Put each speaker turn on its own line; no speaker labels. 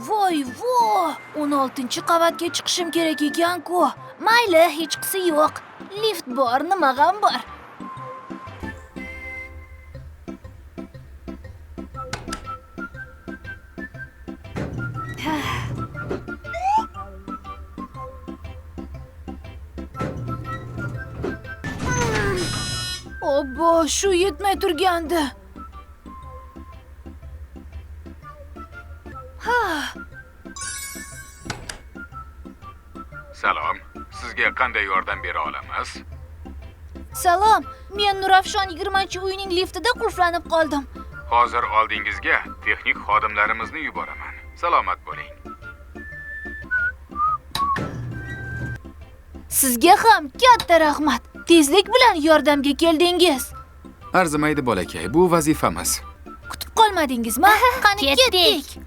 Voy, 16-qavatga chiqishim kerak ekan-ku. Mayli, hech qisi yo'q. Lift bor, nima ham bor. Obbo, shu yetmay turgandi.
Salom, sizga qanday yordam bera olamiz?
Salom, men Nurafshon 20-uyning liftida qulflanib qoldim.
Hozir oldingizga texnik xodimlarimizni yuboraman. Salomat bo'ling.
Sizga ham katta rahmat. Tezlik bilan yordamga keldingiz.
Arzimaydi bolakay, bu vazifamiz.
Kutib qolmadingizmi? Qani ketdik.